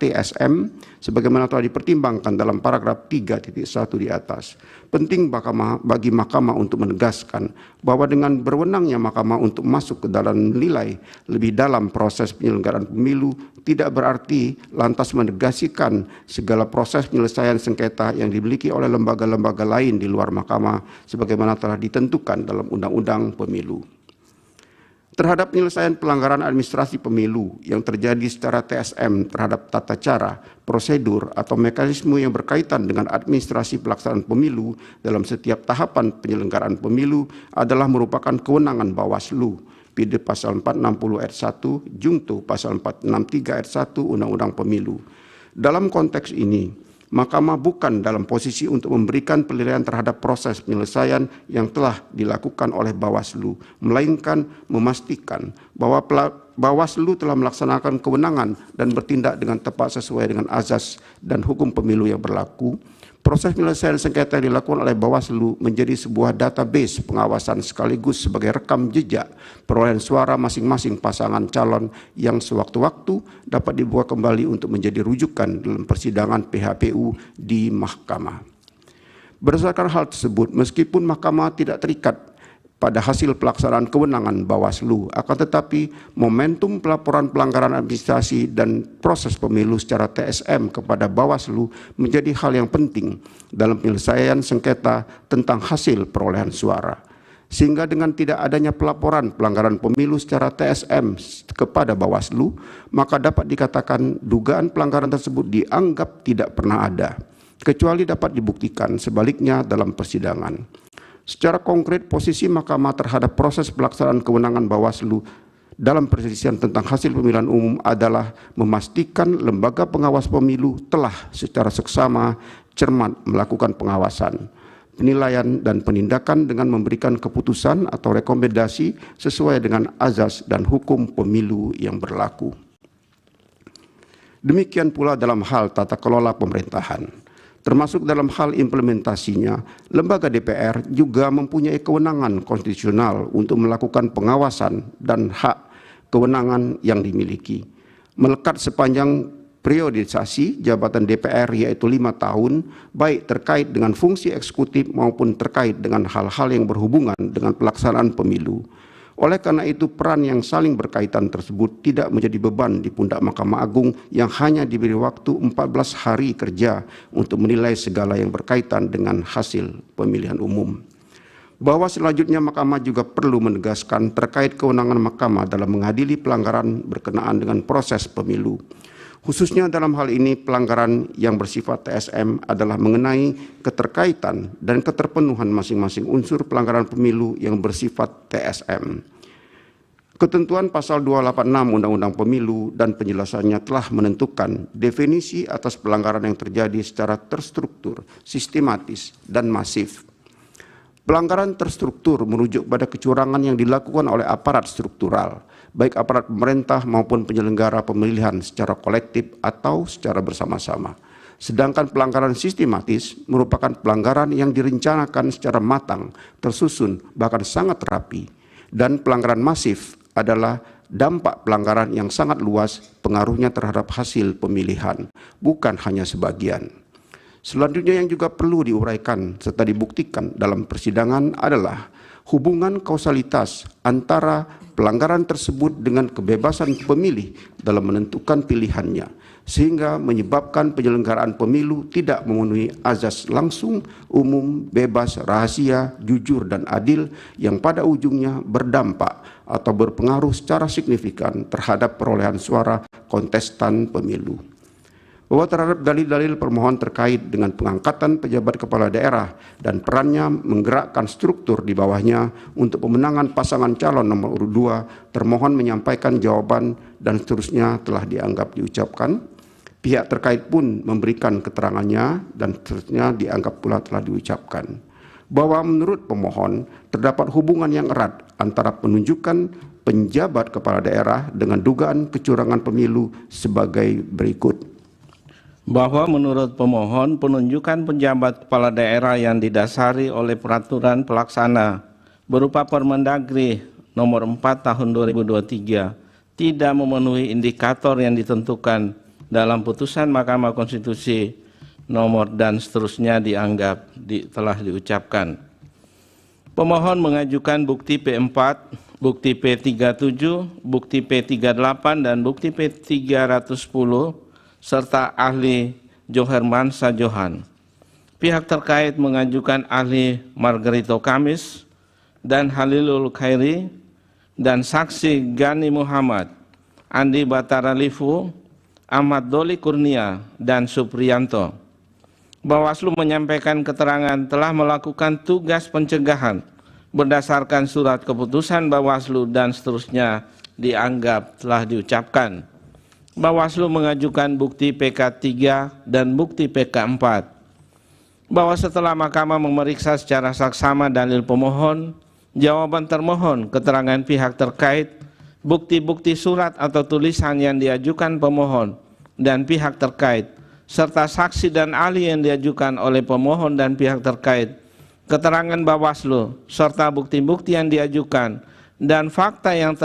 TSM sebagaimana telah dipertimbangkan dalam paragraf 3.1 di atas. Penting bagi Mahkamah untuk menegaskan bahwa dengan berwenangnya Mahkamah untuk masuk ke dalam nilai lebih dalam proses penyelenggaraan pemilu tidak berarti lantas menegasikan segala proses penyelesaian sengketa yang dimiliki oleh lembaga-lembaga lain di luar Mahkamah sebagaimana telah ditentukan dalam Undang-Undang Pemilu. Terhadap penyelesaian pelanggaran administrasi pemilu yang terjadi secara TSM terhadap tata cara, prosedur, atau mekanisme yang berkaitan dengan administrasi pelaksanaan pemilu dalam setiap tahapan penyelenggaraan pemilu adalah merupakan kewenangan Bawaslu. PD pasal 460 ayat 1, Jungto pasal 463 ayat 1 Undang-Undang Pemilu. Dalam konteks ini, Mahkamah bukan dalam posisi untuk memberikan penilaian terhadap proses penyelesaian yang telah dilakukan oleh Bawaslu, melainkan memastikan bahwa Bawaslu telah melaksanakan kewenangan dan bertindak dengan tepat sesuai dengan azas dan hukum pemilu yang berlaku. Proses penyelesaian sengketa yang dilakukan oleh Bawaslu menjadi sebuah database pengawasan sekaligus sebagai rekam jejak perolehan suara masing-masing pasangan calon yang sewaktu-waktu dapat dibuka kembali untuk menjadi rujukan dalam persidangan PHPU di Mahkamah. Berdasarkan hal tersebut, meskipun Mahkamah tidak terikat pada hasil pelaksanaan kewenangan Bawaslu, akan tetapi momentum pelaporan pelanggaran administrasi dan proses pemilu secara TSM kepada Bawaslu menjadi hal yang penting dalam penyelesaian sengketa tentang hasil perolehan suara. Sehingga dengan tidak adanya pelaporan pelanggaran pemilu secara TSM kepada Bawaslu, maka dapat dikatakan dugaan pelanggaran tersebut dianggap tidak pernah ada, kecuali dapat dibuktikan sebaliknya dalam persidangan. Secara konkret, posisi Mahkamah terhadap proses pelaksanaan kewenangan Bawaslu dalam perselisihan tentang hasil pemilihan umum adalah memastikan lembaga pengawas pemilu telah secara seksama cermat melakukan pengawasan, penilaian, dan penindakan dengan memberikan keputusan atau rekomendasi sesuai dengan azas dan hukum pemilu yang berlaku. Demikian pula dalam hal tata kelola pemerintahan. Termasuk dalam hal implementasinya, lembaga DPR juga mempunyai kewenangan konstitusional untuk melakukan pengawasan dan hak kewenangan yang dimiliki. Melekat sepanjang periodisasi jabatan DPR yaitu 5 tahun, baik terkait dengan fungsi eksekutif maupun terkait dengan hal-hal yang berhubungan dengan pelaksanaan pemilu. Oleh karena itu, peran yang saling berkaitan tersebut tidak menjadi beban di pundak Mahkamah Agung yang hanya diberi waktu 14 hari kerja untuk menilai segala yang berkaitan dengan hasil pemilihan umum. Bahwa selanjutnya Mahkamah juga perlu menegaskan terkait kewenangan Mahkamah dalam mengadili pelanggaran berkenaan dengan proses pemilu. Khususnya dalam hal ini pelanggaran yang bersifat TSM adalah mengenai keterkaitan dan keterpenuhan masing-masing unsur pelanggaran pemilu yang bersifat TSM. Ketentuan pasal 286 Undang-Undang Pemilu dan penjelasannya telah menentukan definisi atas pelanggaran yang terjadi secara terstruktur, sistematis, dan masif. Pelanggaran terstruktur merujuk pada kecurangan yang dilakukan oleh aparat struktural, baik aparat pemerintah maupun penyelenggara pemilihan secara kolektif atau secara bersama-sama. Sedangkan pelanggaran sistematis merupakan pelanggaran yang direncanakan secara matang, tersusun, bahkan sangat rapi. Dan pelanggaran masif adalah dampak pelanggaran yang sangat luas pengaruhnya terhadap hasil pemilihan, bukan hanya sebagian. Selanjutnya yang juga perlu diuraikan serta dibuktikan dalam persidangan adalah hubungan kausalitas antara pelanggaran tersebut dengan kebebasan pemilih dalam menentukan pilihannya, sehingga menyebabkan penyelenggaraan pemilu tidak memenuhi azas langsung, umum, bebas, rahasia, jujur, dan adil yang pada ujungnya berdampak atau berpengaruh secara signifikan terhadap perolehan suara kontestan pemilu. Bahwa terhadap dalil-dalil permohonan terkait dengan pengangkatan pejabat kepala daerah dan perannya menggerakkan struktur di bawahnya untuk pemenangan pasangan calon nomor urut 2, termohon menyampaikan jawaban dan seterusnya telah dianggap diucapkan. Pihak terkait pun memberikan keterangannya dan seterusnya dianggap pula telah diucapkan. Bahwa menurut pemohon terdapat hubungan yang erat antara penunjukan penjabat kepala daerah dengan dugaan kecurangan pemilu sebagai berikut. Bahwa menurut pemohon penunjukan penjabat kepala daerah yang didasari oleh peraturan pelaksana berupa Permendagri nomor 4 tahun 2023 tidak memenuhi indikator yang ditentukan dalam putusan Mahkamah Konstitusi nomor dan seterusnya dianggap telah diucapkan. Pemohon mengajukan bukti P4, bukti P37, bukti P38, dan bukti P310 serta ahli Johermansa Johan. Pihak terkait mengajukan ahli Margarito Kamis dan Halilul Khairi dan saksi Gani Muhammad, Andi Batara Lifu, Ahmad Doli Kurnia, dan Supriyanto. Bawaslu menyampaikan keterangan telah melakukan tugas pencegahan berdasarkan surat keputusan Bawaslu dan seterusnya dianggap telah diucapkan. Bawaslu mengajukan bukti PK3 dan bukti PK4. Bahwa setelah Mahkamah memeriksa secara saksama dalil pemohon, jawaban termohon, keterangan pihak terkait, bukti-bukti surat atau tulisan yang diajukan pemohon dan pihak terkait, serta saksi dan ahli yang diajukan oleh pemohon dan pihak terkait, keterangan Bawaslu, serta bukti-bukti yang diajukan, dan fakta yang